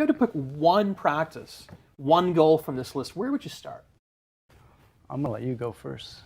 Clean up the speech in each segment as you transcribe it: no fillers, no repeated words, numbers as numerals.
you had to pick one practice, one goal from this list, where would you start? I'm going to let you go first.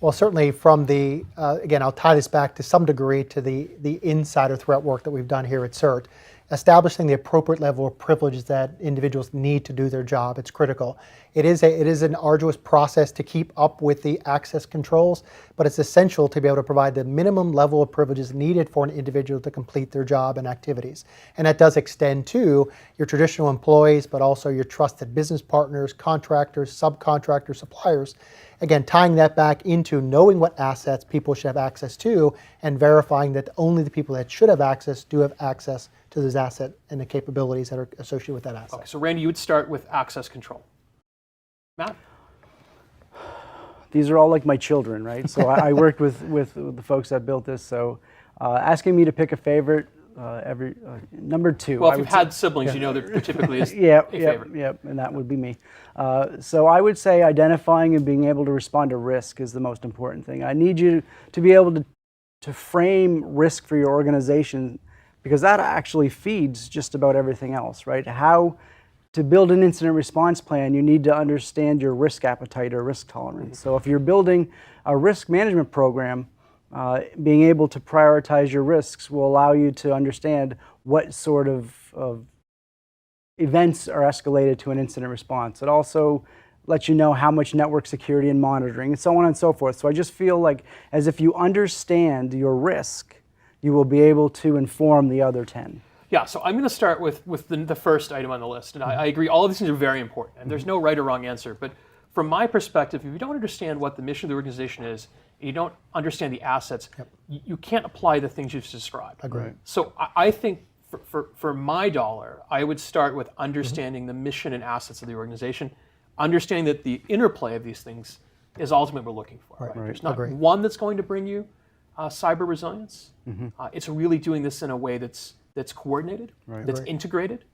Well, certainly from the, again, I'll tie this back to some degree to the insider threat work that we've done here at CERT. Establishing the appropriate level of privileges that individuals need to do their job, it's critical. It is an arduous process to keep up with the access controls, but it's essential to be able to provide the minimum level of privileges needed for an individual to complete their job and activities. And that does extend to your traditional employees, but also your trusted business partners, contractors, subcontractors, suppliers. Again, tying that back into knowing what assets people should have access to and verifying that only the people that should have access do have access to those assets and the capabilities that are associated with that asset. Okay, so Randy, you would start with access control. Matt? These are all like my children, right? So I worked with the folks that built this. So asking me to pick a favorite, number two. Well, if you've had siblings, you know there typically is a favorite. Yep, and that would be me. So I would say identifying and being able to respond to risk is the most important thing. I need you to be able to frame risk for your organization, because that actually feeds just about everything else, right? How to build an incident response plan, you need to understand your risk appetite or risk tolerance. So if you're building a risk management program, being able to prioritize your risks will allow you to understand what sort of events are escalated to an incident response. It also lets you know how much network security and monitoring and so on and so forth. So I just feel like as if you understand your risk, you will be able to inform the other 10. Yeah, so I'm going to start with the first item on the list. And I agree, all of these things are very important. And there's no right or wrong answer. But from my perspective, if you don't understand what the mission of the organization is, you don't understand the assets, you can't apply the things you've described. Agreed. So I think for my dollar, I would start with understanding the mission and assets of the organization, understanding that the interplay of these things is ultimately what we're looking for. Right? There's not one that's going to bring you cyber resilience. It's really doing this in a way that's coordinated, that's integrated,